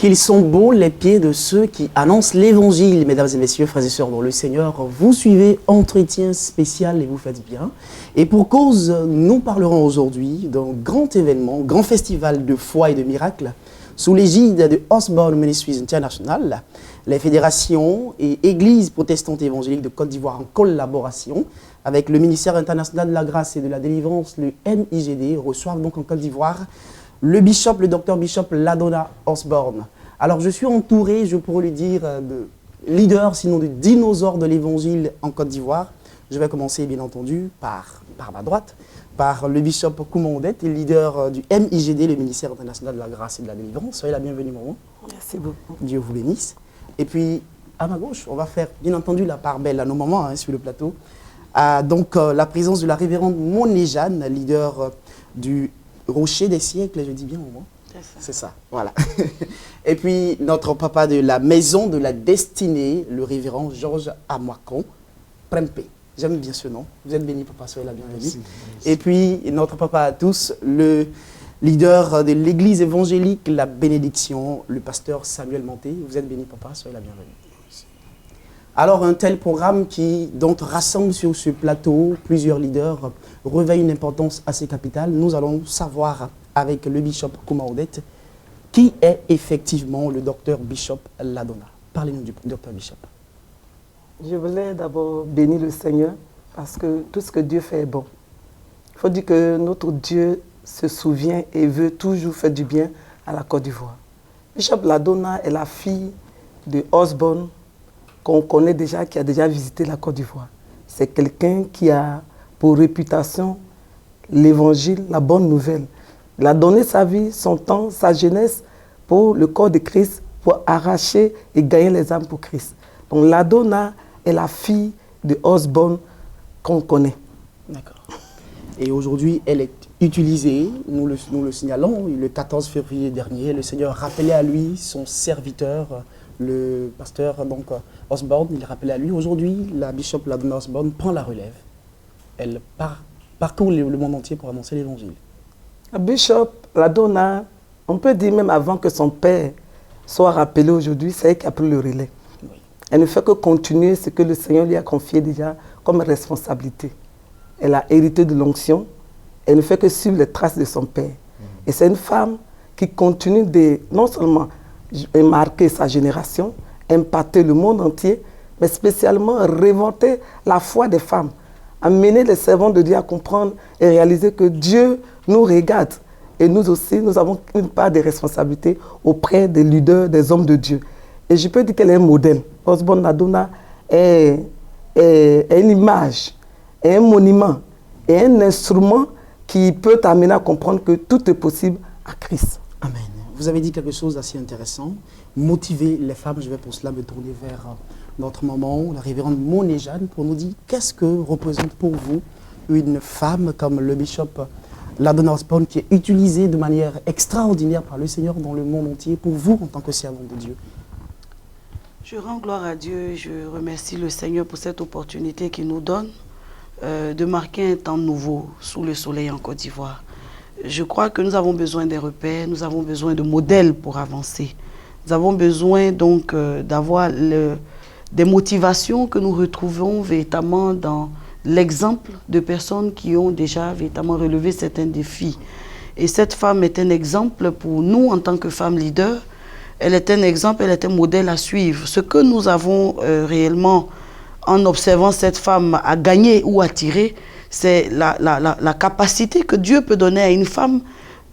Qu'ils sont beaux les pieds de ceux qui annoncent l'évangile, mesdames et messieurs, frères et sœurs dans le Seigneur. Vous suivez Entretien spécial et vous faites bien. Et pour cause, nous parlerons aujourd'hui d'un grand événement, grand festival de foi et de miracles, sous l'égide de Osborne Ministries International, les fédérations et églises protestantes évangéliques de Côte d'Ivoire en collaboration avec le ministère international de la grâce et de la délivrance, le MIGD, reçoivent donc en Côte d'Ivoire le bishop, le docteur bishop Ladonna Osborne. Alors je suis entouré, je pourrais le dire, de leaders, sinon de dinosaures de l'évangile en Côte d'Ivoire. Je vais commencer bien entendu par ma droite, par le bishop Kouma Odette, leader du MIGD, le ministère international de la grâce et de la délivrance. Soyez la bienvenue, maman. Merci beaucoup. Dieu vous bénisse. Et puis, à ma gauche, on va faire bien entendu la part belle à nos mamans sur le plateau. La présence de la révérende Moné Jeanne, leader du Rocher des siècles, je dis bien au moins. C'est ça, voilà. Et puis notre papa de la maison de la destinée, le révérend Georges Amoakon, Prempé. J'aime bien ce nom. Vous êtes béni, papa, soyez la bienvenue. Merci. Et puis notre papa à tous, le leader de l'église évangélique, la bénédiction, le pasteur Samuel Monté. Vous êtes béni, papa, soyez la bienvenue. Alors, un tel programme qui donc rassemble sur ce plateau plusieurs leaders revêt une importance assez capitale. Nous allons savoir avec le bishop Kouma Odette qui est effectivement le docteur bishop Ladonna. Parlez-nous du docteur bishop. Je voulais d'abord bénir le Seigneur parce que tout ce que Dieu fait est bon. Il faut dire que notre Dieu se souvient et veut toujours faire du bien à la Côte d'Ivoire. Bishop Ladonna est la fille de Osborne, qu'on connaît déjà, qui a déjà visité la Côte d'Ivoire. C'est quelqu'un qui a pour réputation l'évangile, la bonne nouvelle. Il a donné sa vie, son temps, sa jeunesse pour le corps de Christ, pour arracher et gagner les âmes pour Christ. Donc Ladonna est la fille de Osborne qu'on connaît. D'accord. Et aujourd'hui, elle est utilisée, nous le signalons, le 14 février dernier, le Seigneur rappelait à lui son serviteur, le pasteur donc, Osborne, il rappelait à lui. Aujourd'hui, la bishop Ladonna Osborne prend la relève. Elle parcourt le monde entier pour annoncer l'évangile. La bishop Ladonna, on peut dire même avant que son père soit rappelé aujourd'hui, c'est elle qui a pris le relais. Oui. Elle ne fait que continuer ce que le Seigneur lui a confié déjà comme responsabilité. Elle a hérité de l'onction. Elle ne fait que suivre les traces de son père. Et c'est une femme qui continue de non seulement marquer sa génération, impacter le monde entier, mais spécialement révolter la foi des femmes, amener les servants de Dieu à comprendre et réaliser que Dieu nous regarde. Et nous aussi, nous avons une part de responsabilité auprès des leaders, des hommes de Dieu. Et je peux dire qu'elle est un modèle. Osborne Ladonna est une image, est un monument, est un instrument qui peut t'amener à comprendre que tout est possible à Christ. Amen. Vous avez dit quelque chose d'assez intéressant, motiver les femmes. Je vais pour cela me tourner vers notre maman, la révérende Moné Jeanne, pour nous dire qu'est-ce que représente pour vous une femme comme le bishop Ladonna Osborne qui est utilisée de manière extraordinaire par le Seigneur dans le monde entier pour vous en tant que servant de Dieu. Je rends gloire à Dieu, je remercie le Seigneur pour cette opportunité qu'il nous donne de marquer un temps nouveau sous le soleil en Côte d'Ivoire. Je crois que nous avons besoin des repères, nous avons besoin de modèles pour avancer. Nous avons besoin donc d'avoir des motivations que nous retrouvons véritablement dans l'exemple de personnes qui ont déjà véritablement relevé certains défis. Et cette femme est un exemple pour nous en tant que femme leader. Elle est un exemple, elle est un modèle à suivre. Ce que nous avons réellement, en observant cette femme, à gagner ou à tirer, c'est la capacité que Dieu peut donner à une femme.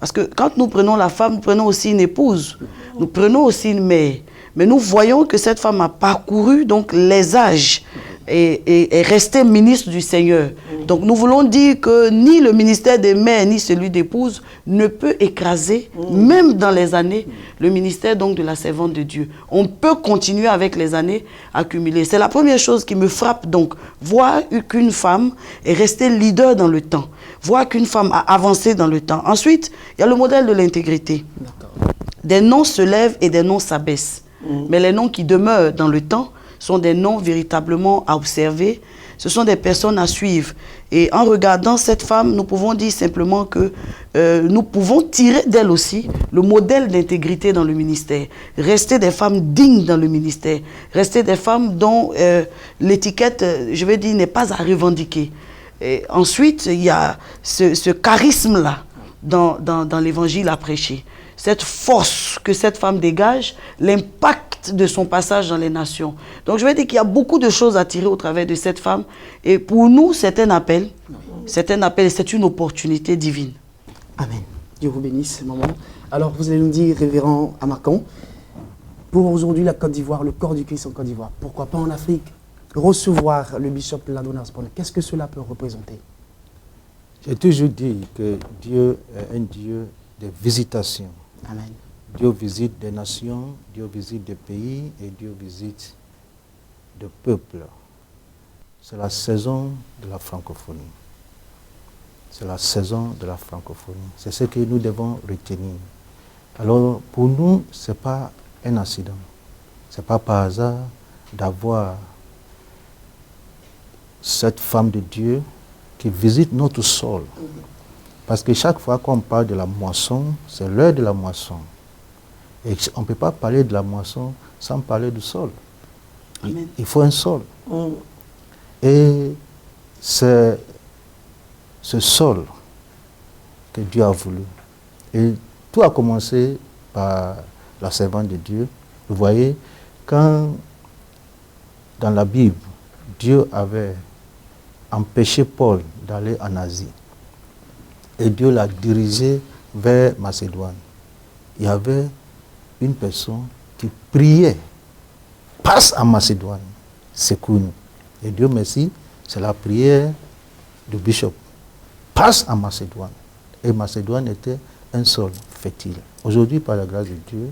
Parce que quand nous prenons la femme, nous prenons aussi une épouse, nous prenons aussi une mère. Mais nous voyons que cette femme a parcouru donc, les âges et est restée ministre du Seigneur. Donc nous voulons dire que ni le ministère des mères, ni celui d'épouse ne peut écraser, même dans les années, le ministère donc, de la servante de Dieu. On peut continuer avec les années accumulées. C'est la première chose qui me frappe donc, voir qu'une femme est restée leader dans le temps, voir qu'une femme a avancé dans le temps. Ensuite, il y a le modèle de l'intégrité. Des noms se lèvent et des noms s'abaissent. Mais les noms qui demeurent dans le temps sont des noms véritablement à observer, Ce sont des personnes à suivre. Et en regardant cette femme, nous pouvons dire simplement que nous pouvons tirer d'elle aussi le modèle d'intégrité dans le ministère. Rester des femmes dignes dans le ministère. Rester des femmes dont l'étiquette, je vais dire, n'est pas à revendiquer. Et ensuite, il y a ce charisme-là dans l'évangile à prêcher. Cette force que cette femme dégage, l'impact de son passage dans les nations. Donc je vais dire qu'il y a beaucoup de choses à tirer au travers de cette femme. Et pour nous, c'est un appel. C'est un appel et c'est une opportunité divine. Amen. Dieu vous bénisse, maman. Alors vous allez nous dire, révérend Amakan, pour aujourd'hui la Côte d'Ivoire, le corps du Christ en Côte d'Ivoire, pourquoi pas en Afrique, recevoir le bishop Ladona Spone, qu'est-ce que cela peut représenter? J'ai toujours dit que Dieu est un Dieu de visitation. Amen. Dieu visite des nations, Dieu visite des pays et Dieu visite des peuples. C'est la saison de la francophonie. C'est la saison de la francophonie. C'est ce que nous devons retenir. Alors, pour nous, ce n'est pas un accident. Ce n'est pas par hasard d'avoir cette femme de Dieu qui visite notre sol. Parce que chaque fois qu'on parle de la moisson, c'est l'heure de la moisson. Et on ne peut pas parler de la moisson sans parler du sol. Il faut un sol. Et c'est ce sol que Dieu a voulu. Et tout a commencé par la servante de Dieu. Vous voyez, quand dans la Bible, Dieu avait empêché Paul d'aller en Asie, et Dieu l'a dirigé vers Macédoine, il y avait une personne qui priait, passe en Macédoine, secours-nous. Et Dieu merci, c'est la prière du bishop. Passe en Macédoine. Et Macédoine était un sol fertile. Aujourd'hui, par la grâce de Dieu,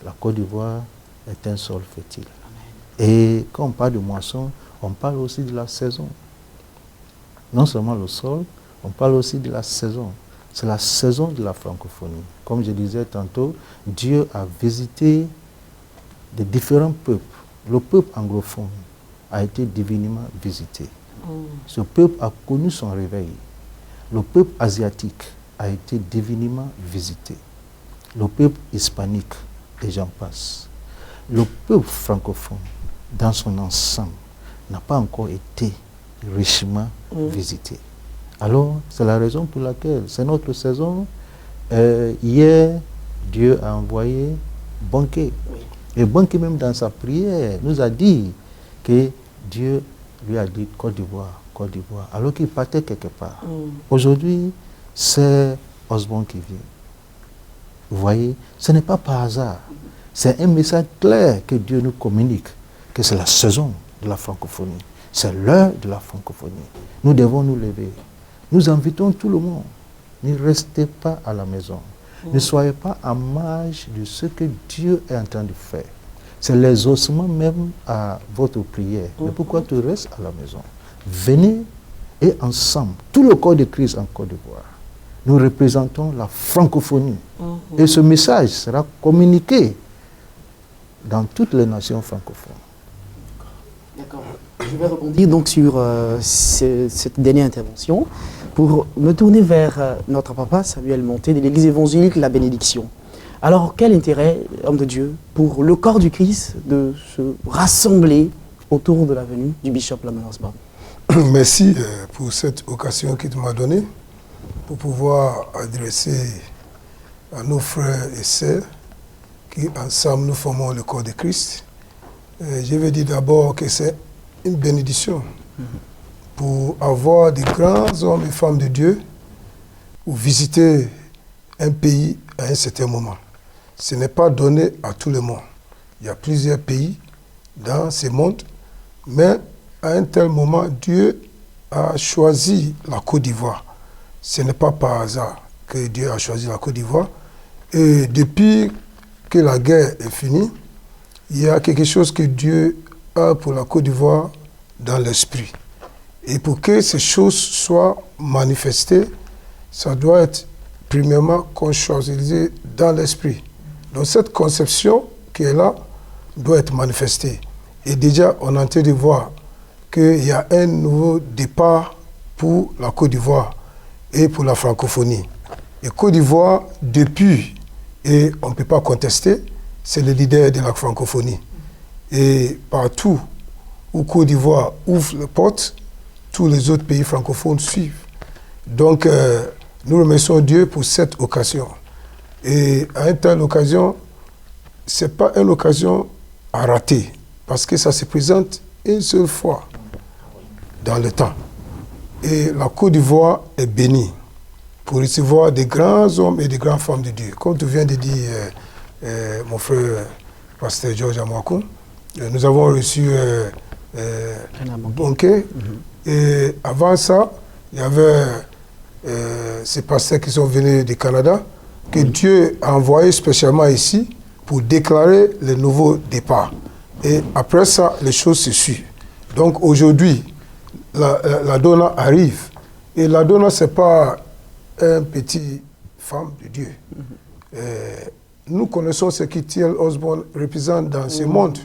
la Côte d'Ivoire est un sol fertile. Amen. Et quand on parle de moisson, on parle aussi de la saison. Non seulement le sol, on parle aussi de la saison. C'est la saison de la francophonie. Comme je disais tantôt, Dieu a visité de différents peuples. Le peuple anglophone a été divinement visité. Ce peuple a connu son réveil. Le peuple asiatique a été divinement visité. Le peuple hispanique, et j'en passe. Le peuple francophone, dans son ensemble, n'a pas encore été richement visité. Alors, c'est la raison pour laquelle c'est notre saison. Hier, Dieu a envoyé Bonké. Et Bonké, même dans sa prière, nous a dit que Dieu lui a dit Côte d'Ivoire, Côte d'Ivoire, alors qu'il partait quelque part. Aujourd'hui, c'est Osborne qui vient. Vous voyez, ce n'est pas par hasard. C'est un message clair que Dieu nous communique, que c'est la saison de la francophonie. C'est l'heure de la francophonie. Nous devons nous lever. Nous invitons tout le monde. Ne restez pas à la maison. Ne soyez pas en marge de ce que Dieu est en train de faire. C'est l'exaucement même à votre prière. Mais pourquoi tu restes à la maison? Venez et ensemble, tout le corps de Christ en Côte d'Ivoire, nous représentons la francophonie. Et ce message sera communiqué dans toutes les nations francophones. D'accord. Je vais rebondir donc sur cette dernière intervention pour me tourner vers notre papa Samuel Monté de l'Église évangélique La Bénédiction. Alors, quel intérêt, homme de Dieu, pour le corps du Christ de se rassembler autour de la venue du bishop Ladona Spone? Merci pour cette occasion que tu m'as donnée pour pouvoir adresser à nos frères et sœurs qui, ensemble, nous formons le corps de Christ. Je veux dire d'abord que c'est une bénédiction pour avoir des grands hommes et femmes de Dieu ou visiter un pays à un certain moment. Ce n'est pas donné à tout le monde. Il y a plusieurs pays dans ce monde, mais à un tel moment, Dieu a choisi la Côte d'Ivoire. Ce n'est pas par hasard que Dieu a choisi la Côte d'Ivoire. Et depuis que la guerre est finie, il y a quelque chose que Dieu a pour la Côte d'Ivoire dans l'esprit. Et pour que ces choses soient manifestées, ça doit être premièrement consciencialisé dans l'esprit. Donc cette conception qui est là doit être manifestée. Et déjà, on est en train de voir qu'il y a un nouveau départ pour la Côte d'Ivoire et pour la francophonie. Et Côte d'Ivoire, depuis, et on ne peut pas contester, c'est le leader de la francophonie. Et partout où Côte d'Ivoire ouvre les portes, tous les autres pays francophones suivent. Donc, nous remercions Dieu pour cette occasion. Et à une telle occasion, ce n'est pas une occasion à rater, parce que ça se présente une seule fois dans le temps. Et la Côte d'Ivoire est bénie pour recevoir des grands hommes et des grandes femmes de Dieu. Comme tu viens de dire, mon frère, pasteur George Amwakou, nous avons reçu Bonke. Et avant ça, il y avait ces pasteurs qui sont venus du Canada, que Dieu a envoyé spécialement ici pour déclarer le nouveau départ. Et après ça, les choses se suivent. Donc aujourd'hui, la Donna arrive. Et la Donna, ce n'est pas une petite femme de Dieu. Nous connaissons ce que T.L. Osborne représente dans ce monde.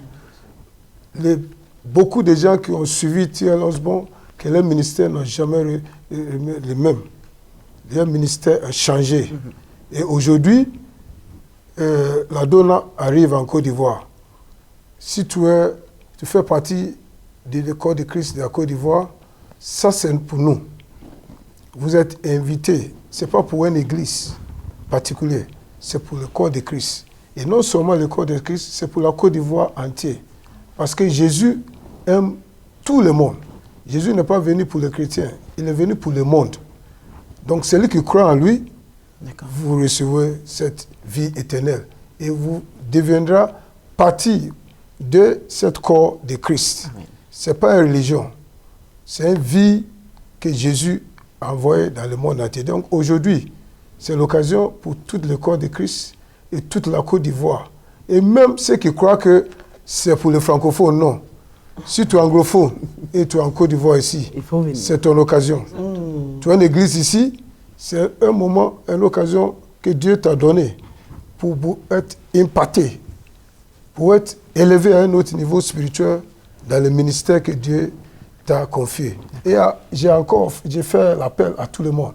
Beaucoup de gens qui ont suivi T.L. Osborne, que leur ministère n'a jamais le même. Leur ministère a changé. Et aujourd'hui, la Donna arrive en Côte d'Ivoire. Si tu fais partie de l'école de Christ de la Côte d'Ivoire, ça c'est pour nous. Vous êtes invités. Ce n'est pas pour une église particulière, c'est pour le corps de Christ. Et non seulement le corps de Christ, c'est pour la Côte d'Ivoire entière. Parce que Jésus aime tout le monde. Jésus n'est pas venu pour les chrétiens, il est venu pour le monde. Donc celui qui croit en lui, vous recevez cette vie éternelle. Et vous deviendrez partie de ce corps de Christ. Ce n'est pas une religion, c'est une vie que Jésus a envoyée dans le monde entier. Donc aujourd'hui, c'est l'occasion pour tout le corps de Christ et toute la Côte d'Ivoire. Et même ceux qui croient que c'est pour les francophones, non. Si tu es anglophone et tu es en Côte d'Ivoire ici, c'est ton occasion. Tu as une église ici, c'est un moment, une occasion que Dieu t'a donnée pour être impacté, pour être élevé à un autre niveau spirituel dans le ministère que Dieu t'a confié. Et j'ai fait l'appel à tout le monde.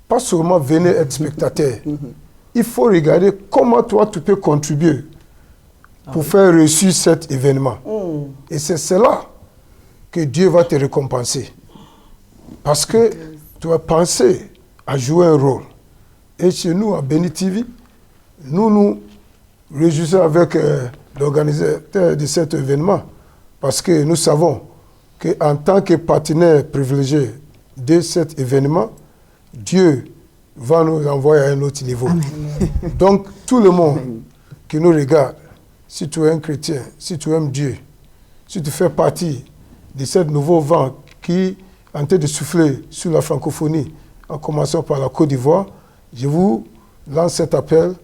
Pas seulement venir être spectateur. Il faut regarder comment toi tu peux contribuer pour faire réussir cet événement. Et c'est cela que Dieu va te récompenser. Parce que tu as pensé à jouer un rôle. Et chez nous, à Béni TV, nous nous réjouissons avec l'organisateur de cet événement. Parce que nous savons qu'en tant que partenaire privilégié de cet événement, Dieu va nous envoyer à un autre niveau. Amen. Donc, tout le monde qui nous regarde, si tu es un chrétien, si tu aimes Dieu, si tu fais partie de ce nouveau vent qui est en train de souffler sur la francophonie, en commençant par la Côte d'Ivoire, je vous lance cet appel.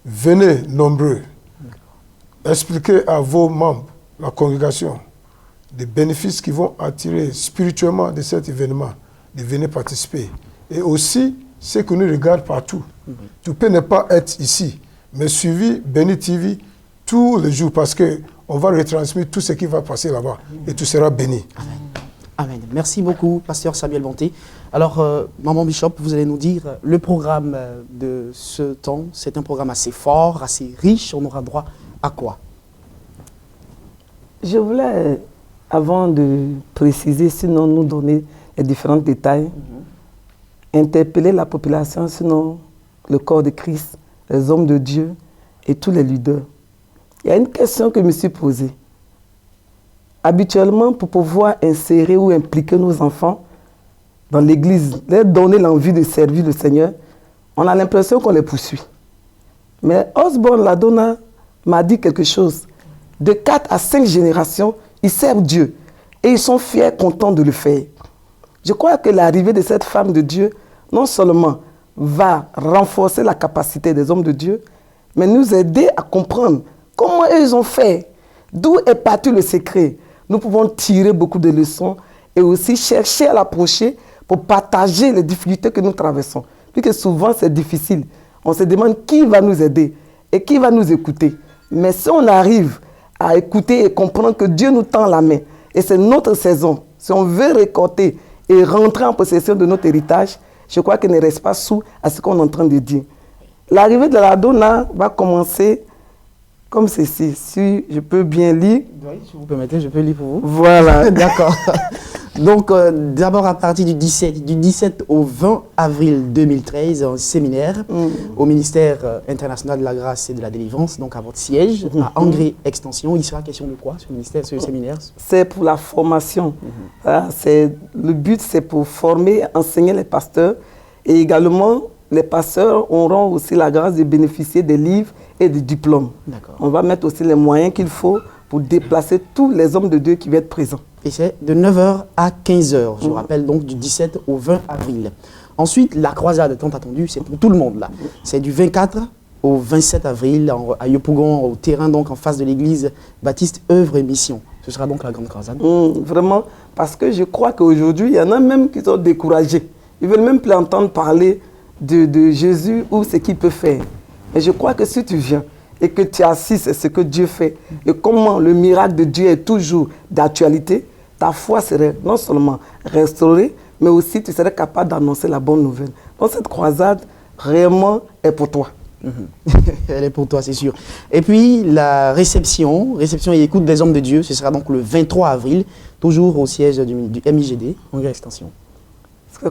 Venez nombreux. Expliquez à vos membres, la congrégation, des bénéfices qui vont attirer spirituellement de cet événement, de venir participer. Et aussi, ceux qui nous regardent partout. Tu peux ne pas être ici, mais suivi Béni TV tous les jours parce qu'on va retransmettre tout ce qui va passer là-bas et tu seras béni. Amen. Amen. Merci beaucoup, pasteur Samuel Bonté. Alors, Maman Bishop, vous allez nous dire, le programme de ce temps, c'est un programme assez fort, assez riche. On aura droit à quoi? Je voulais, avant de préciser, sinon nous donner les différents détails, interpeller la population, sinon le corps de Christ, les hommes de Dieu et tous les leaders. Il y a une question que je me suis posée. Habituellement, pour pouvoir insérer ou impliquer nos enfants dans l'église, leur donner l'envie de servir le Seigneur, on a l'impression qu'on les poursuit. Mais Osborne Ladonna m'a dit quelque chose. De 4 à 5 générations, ils servent Dieu et ils sont fiers, contents de le faire. Je crois que l'arrivée de cette femme de Dieu, non seulement va renforcer la capacité des hommes de Dieu, mais nous aider à comprendre comment ils ont fait, d'où est parti le secret. Nous pouvons tirer beaucoup de leçons et aussi chercher à l'approcher pour partager les difficultés que nous traversons. Puisque souvent c'est difficile. On se demande qui va nous aider et qui va nous écouter. Mais si on arrive à écouter et comprendre que Dieu nous tend la main Et c'est notre saison. Si on veut récolter et rentrer en possession de notre héritage, je crois qu'il ne reste pas sous à ce qu'on est en train de dire. L'arrivée de la Donna va commencer comme ceci. Si je peux bien lire. Oui, si vous permettez, je peux lire pour vous. Voilà. D'accord. Donc, d'abord à partir du 17 au 20 avril 2013, un séminaire au ministère international de la grâce et de la délivrance, donc à votre siège, à Angré Extension. Il sera question de quoi, ce ministère, ce séminaire? C'est pour la formation. Le but, c'est pour former, enseigner les pasteurs. Et également, les pasteurs auront aussi la grâce de bénéficier des livres et des diplômes. On va mettre aussi les moyens qu'il faut pour déplacer tous les hommes de Dieu qui vont être présents. Et c'est de 9h à 15h, je rappelle donc du 17 au 20 avril. Ensuite, la croisade tant attendue, c'est pour tout le monde là. C'est du 24 au 27 avril à Yopougon, au terrain donc en face de l'église Baptiste Œuvre et Mission. Ce sera donc la grande croisade. Vraiment, parce que je crois qu'aujourd'hui, il y en a même qui sont découragés. Ils ne veulent même plus entendre parler de Jésus ou ce qu'il peut faire. Mais je crois que si tu viens et que tu assistes à ce que Dieu fait et comment le miracle de Dieu est toujours d'actualité, ta foi serait non seulement restaurée, mais aussi tu serais capable d'annoncer la bonne nouvelle. Donc cette croisade, réellement, est pour toi. Elle est pour toi, c'est sûr. Et puis la réception et écoute des hommes de Dieu, ce sera donc le 23 avril, toujours au siège du MIGD, Angré Extension.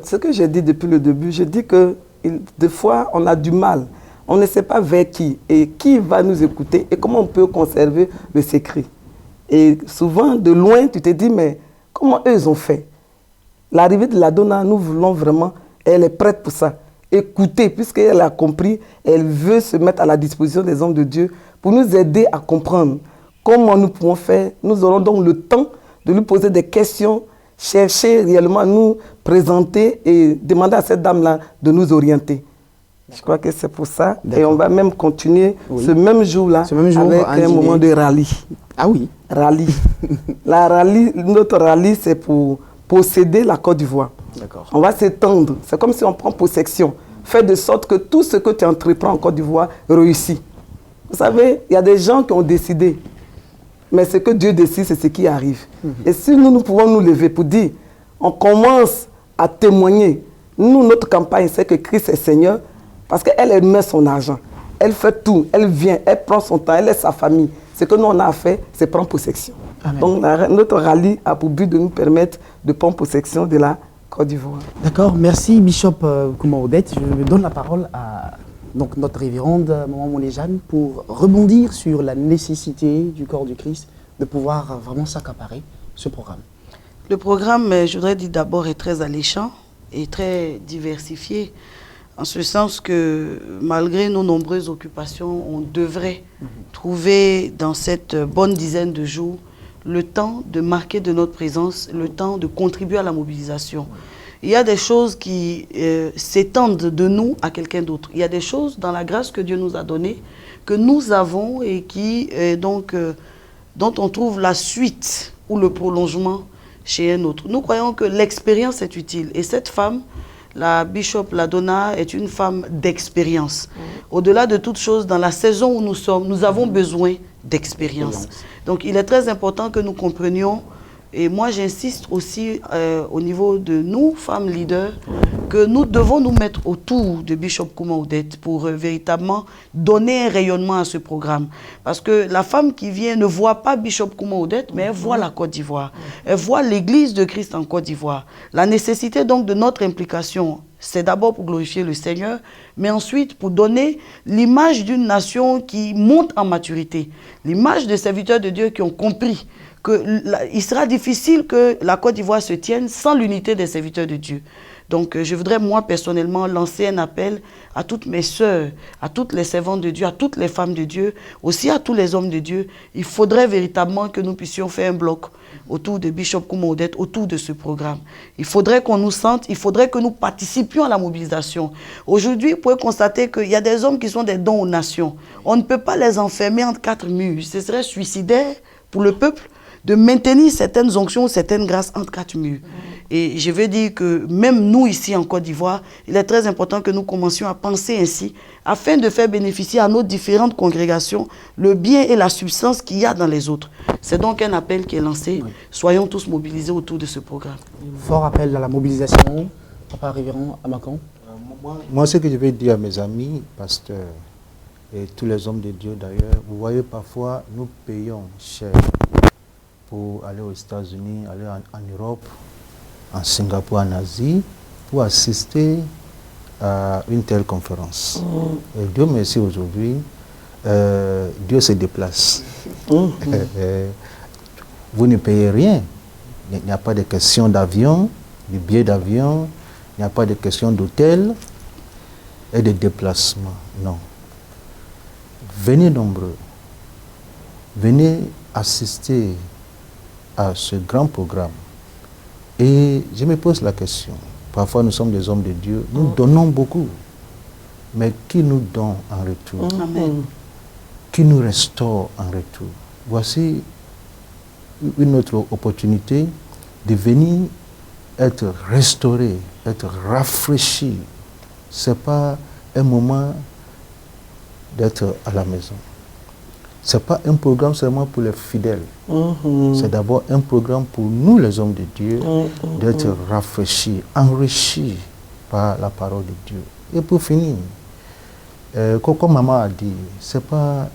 Ce que j'ai dit depuis le début, je dis que des fois, on a du mal. On ne sait pas vers qui et qui va nous écouter et comment on peut conserver le secret. Et souvent, de loin, tu te dis, mais comment eux ils ont fait? L'arrivée de la Donna, nous voulons vraiment, elle est prête pour ça. Écouter, puisqu'elle a compris, elle veut se mettre à la disposition des hommes de Dieu pour nous aider à comprendre comment nous pouvons faire. Nous aurons donc le temps de lui poser des questions, chercher réellement à nous présenter et demander à cette dame-là de nous orienter. Je crois que c'est pour ça. Et on va même continuer ce même jour-là avec un moment de rallye. Ah oui. Rallye. Notre rallye, c'est pour posséder la Côte d'Ivoire. On va s'étendre. C'est comme si on prend possession. Faire de sorte que tout ce que tu entreprends en Côte d'Ivoire réussit. Vous savez, il y a des gens qui ont décidé. Mais ce que Dieu décide, c'est ce qui arrive. Et si nous pouvons nous lever pour dire, on commence à témoigner. Nous, notre campagne, c'est que Christ est Seigneur. Parce qu'elle met son argent. Elle fait tout. Elle vient, elle prend son temps, elle est sa famille. Ce que nous, on a à faire, c'est prendre possession. Amen. Donc, notre rallye a pour but de nous permettre de prendre possession de la Côte d'Ivoire. D'accord. Merci, Bishop Kouma-Odette. Je donne la parole à donc, notre révérende, Maman Monejane, pour rebondir sur la nécessité du corps du Christ de pouvoir vraiment s'accaparer ce programme. Le programme, je voudrais dire d'abord, est très alléchant et très diversifié. En ce sens que, malgré nos nombreuses occupations, on devrait trouver dans cette bonne dizaine de jours le temps de marquer de notre présence, le temps de contribuer à la mobilisation. Il y a des choses qui s'étendent de nous à quelqu'un d'autre. Il y a des choses dans la grâce que Dieu nous a donnée, que nous avons et qui, dont on trouve la suite ou le prolongement chez un autre. Nous croyons que l'expérience est utile. Et cette femme, la Bishop La Donna, est une femme d'expérience. Au-delà de toute chose, dans la saison où nous sommes, nous avons besoin d'expérience. Donc, il est très important que nous comprenions, et moi j'insiste aussi au niveau de nous, femmes leaders, que nous devons nous mettre autour de Bishop Kouma-Odette pour véritablement donner un rayonnement à ce programme. Parce que la femme qui vient ne voit pas Bishop Kouma-Odette, mais elle voit la Côte d'Ivoire. Elle voit l'Église de Christ en Côte d'Ivoire. La nécessité donc de notre implication, c'est d'abord pour glorifier le Seigneur, mais ensuite pour donner l'image d'une nation qui monte en maturité. L'image de serviteurs de Dieu qui ont compris qu'il sera difficile que la Côte d'Ivoire se tienne sans l'unité des serviteurs de Dieu. Donc, je voudrais, moi, personnellement, lancer un appel à toutes mes sœurs, à toutes les servantes de Dieu, à toutes les femmes de Dieu, aussi à tous les hommes de Dieu. Il faudrait véritablement que nous puissions faire un bloc autour de Bishop Kouma-Odette, autour de ce programme. Il faudrait qu'on nous sente, il faudrait que nous participions à la mobilisation. Aujourd'hui, vous pouvez constater qu'il y a des hommes qui sont des dons aux nations. On ne peut pas les enfermer entre quatre murs. Ce serait suicidaire pour le peuple de maintenir certaines onctions, certaines grâces entre quatre murs. Et je veux dire que même nous ici en Côte d'Ivoire, il est très important que nous commencions à penser ainsi, afin de faire bénéficier à nos différentes congrégations le bien et la substance qu'il y a dans les autres. C'est donc un appel qui est lancé. Oui. Soyons tous mobilisés autour de ce programme. Fort appel à la mobilisation. Papa Révérend Amakan. Moi, ce que je vais dire à mes amis, pasteurs, et tous les hommes de Dieu d'ailleurs, vous voyez, parfois, nous payons cher pour aller aux États-Unis, aller en Europe, en Singapour, en Asie, pour assister à une telle conférence. Et Dieu merci aujourd'hui, Dieu se déplace. Vous ne payez rien. Il n'y a pas de question d'avion, de billets d'avion, il n'y a pas de question d'hôtel et de déplacement. Non. Venez nombreux. Venez assister à ce grand programme. Et je me pose la question, parfois nous sommes des hommes de Dieu, nous donnons beaucoup, mais qui nous donne en retour? Amen. Qui nous restaure en retour? Voici une autre opportunité de venir être restauré, être rafraîchi. Ce n'est pas un moment d'être à la maison. Ce n'est pas un programme seulement pour les fidèles. C'est d'abord un programme pour nous, les hommes de Dieu, d'être rafraîchis, enrichis par la parole de Dieu. Et pour finir, comme maman a dit, ce n'est pas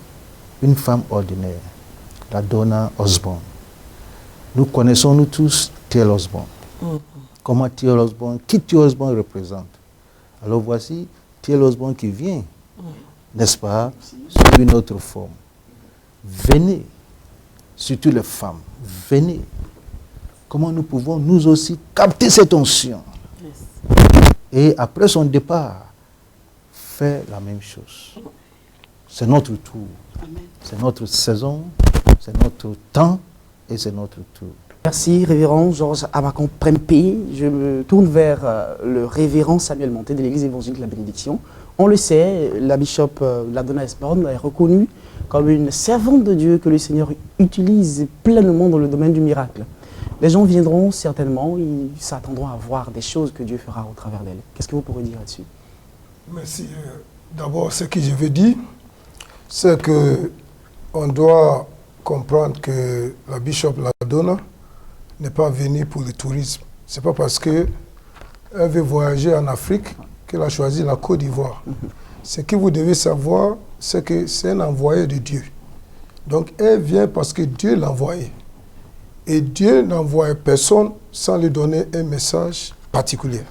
une femme ordinaire, la Donna Osborne. Nous connaissons, nous tous, T.L. Osborne. Comment T.L. Osborne, qui T.L. Osborne représente? Alors voici T.L. Osborne qui vient, n'est-ce pas, sous une autre forme. Venez, surtout les femmes, venez. Comment nous pouvons nous aussi capter cette onction? Et après son départ, faire la même chose. C'est notre tour. C'est notre saison, c'est notre temps et c'est notre tour. Merci, révérend Georges Amakan Prempeh. Je me tourne vers le révérend Samuel Monté de l'Église évangélique de la Bénédiction. On le sait, la bishop la Donna Osborne est reconnue comme une servante de Dieu que le Seigneur utilise pleinement dans le domaine du miracle. Les gens viendront certainement, ils s'attendront à voir des choses que Dieu fera au travers d'elle. Qu'est-ce que vous pourrez dire là-dessus? Merci. D'abord, ce que je veux dire, c'est qu'on doit comprendre que la bishop la Donna n'est pas venue pour le tourisme. Ce n'est pas parce qu'elle veut voyager en Afrique qu'elle a choisi la Côte d'Ivoire. Ce que vous devez savoir, c'est que c'est un envoyé de Dieu. Donc elle vient parce que Dieu l'a envoyé. Et Dieu n'envoie personne sans lui donner un message particulier.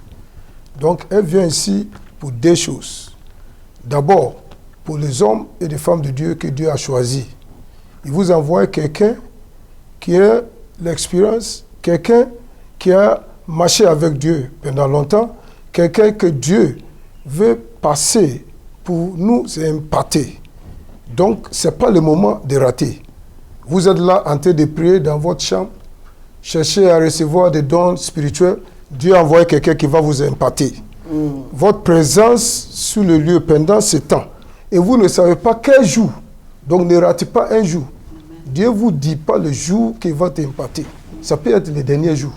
Donc elle vient ici pour deux choses. D'abord, pour les hommes et les femmes de Dieu que Dieu a choisis. Il vous envoie quelqu'un qui a l'expérience, quelqu'un qui a marché avec Dieu pendant longtemps, quelqu'un que Dieu veut passer pour nous imparter. Donc, ce n'est pas le moment de rater. Vous êtes là en train de prier dans votre chambre, cherchez à recevoir des dons spirituels, Dieu envoie quelqu'un qui va vous imparter. Votre présence sur le lieu pendant ce temps. Et vous ne savez pas quel jour. Donc, ne ratez pas un jour. Dieu ne vous dit pas le jour qu'il va t'imparter. Ça peut être le dernier jour.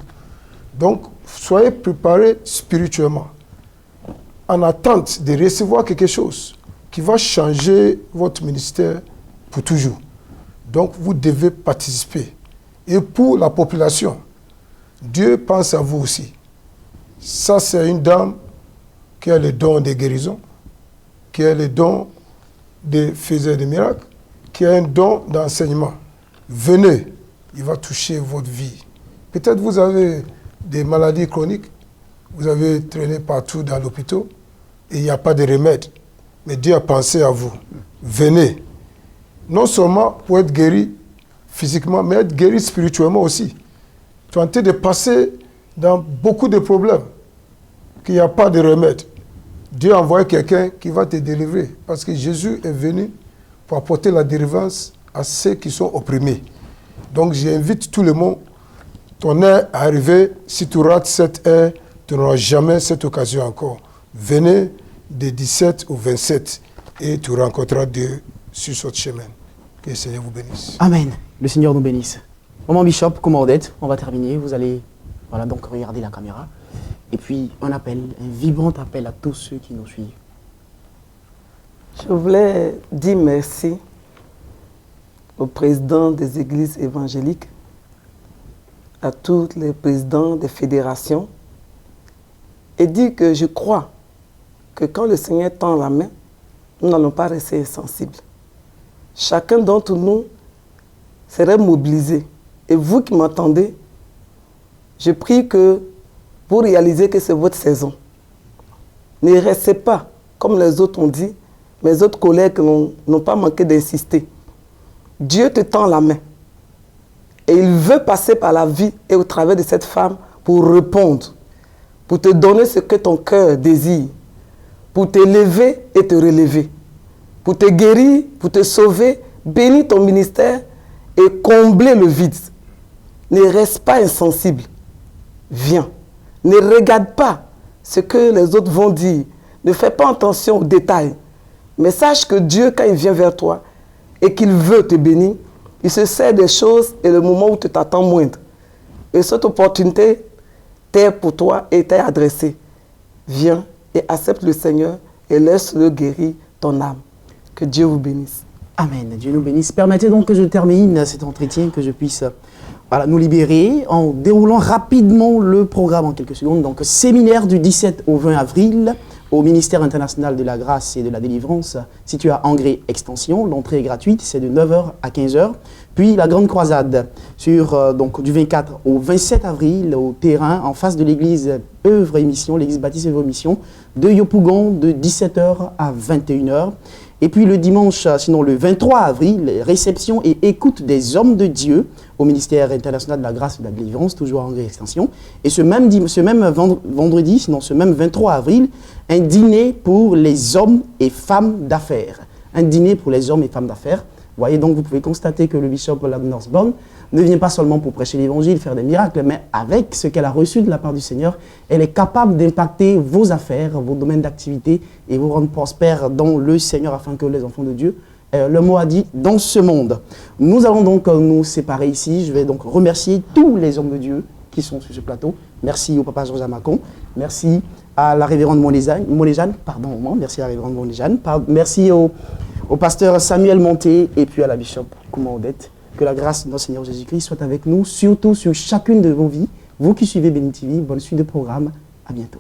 Donc, soyez préparés spirituellement, en attente de recevoir quelque chose qui va changer votre ministère pour toujours. Donc, vous devez participer. Et pour la population, Dieu pense à vous aussi. Ça, c'est une dame qui a le don de guérison, qui a le don de faire des miracles, qui a un don d'enseignement. Venez, il va toucher votre vie. Peut-être vous avez des maladies chroniques, vous avez traîné partout dans l'hôpital et il n'y a pas de remède. Mais Dieu a pensé à vous. Venez. Non seulement pour être guéri physiquement, mais être guéri spirituellement aussi. Tu es en train de passer dans beaucoup de problèmes, qu'il n'y a pas de remède. Dieu a envoyé quelqu'un qui va te délivrer. Parce que Jésus est venu pour apporter la délivrance à ceux qui sont opprimés. Donc j'invite tout le monde. Ton heure est arrivée. Si tu rates cette heure, tu n'auras jamais cette occasion encore. Venez de 17 au 27 et tu rencontreras Dieu sur ce chemin. Que le Seigneur vous bénisse. Amen. Le Seigneur nous bénisse. Maman Bishop, commandette, on va terminer. Vous allez Voilà, donc regardez la caméra. Et puis un appel, un vibrant appel à tous ceux qui nous suivent. Je voulais dire merci au président des églises évangéliques, à tous les présidents des fédérations, et dire que je crois que quand le Seigneur tend la main, nous n'allons pas rester insensibles. Chacun d'entre nous serait mobilisé. Et vous qui m'entendez, je prie que vous réalisez que c'est votre saison. Ne restez pas, comme les autres ont dit, mes autres collègues n'ont pas manqué d'insister. Dieu te tend la main. Et il veut passer par la vie et au travers de cette femme pour répondre, pour te donner ce que ton cœur désire, pour t'élever et te relever, pour te guérir, pour te sauver, bénir ton ministère et combler le vide. Ne reste pas insensible. Viens. Ne regarde pas ce que les autres vont dire. Ne fais pas attention aux détails. Mais sache que Dieu, quand il vient vers toi et qu'il veut te bénir, il se sert des choses et le moment où tu t'attends moindre. Et cette opportunité t'est pour toi et t'est adressée. Viens et accepte le Seigneur et laisse-le guérir ton âme. Que Dieu vous bénisse. Amen. Dieu nous bénisse. Permettez donc que je termine cet entretien, que je puisse nous libérer en déroulant rapidement le programme en quelques secondes. Donc, séminaire du 17 au 20 avril au ministère international de la grâce et de la délivrance, situé à Angré Extension. L'entrée est gratuite, c'est de 9h à 15h. Puis la grande croisade donc, du 24 au 27 avril au terrain en face de l'église Œuvre et Mission, l'église baptiste Œuvre et Mission de Yopougon de 17h à 21h. Et puis le dimanche, sinon le 23 avril, réception et écoute des hommes de Dieu au ministère international de la grâce et de la délivrance, toujours à Angré Extension. Et ce même vendredi, sinon ce même 23 avril, un dîner pour les hommes et femmes d'affaires. Un dîner pour les hommes et femmes d'affaires. Vous voyez, donc vous pouvez constater que le bishop Lagner Osborne ne vient pas seulement pour prêcher l'évangile, faire des miracles, mais avec ce qu'elle a reçu de la part du Seigneur, elle est capable d'impacter vos affaires, vos domaines d'activité et vous rendre prospères dans le Seigneur afin que les enfants de Dieu, le mot a dit, dans ce monde. Nous allons donc nous séparer ici. Je vais donc remercier tous les hommes de Dieu qui sont sur ce plateau. Merci au papa Georges Macon. Merci à la révérende Monéjane. Merci à la révérende Monéjane. Merci au pasteur Samuel Monté et puis à la bishop Kouma Odette. Que la grâce de notre Seigneur Jésus-Christ soit avec nous, surtout sur chacune de vos vies. Vous qui suivez Béni TV, bonne suite de programme. À bientôt.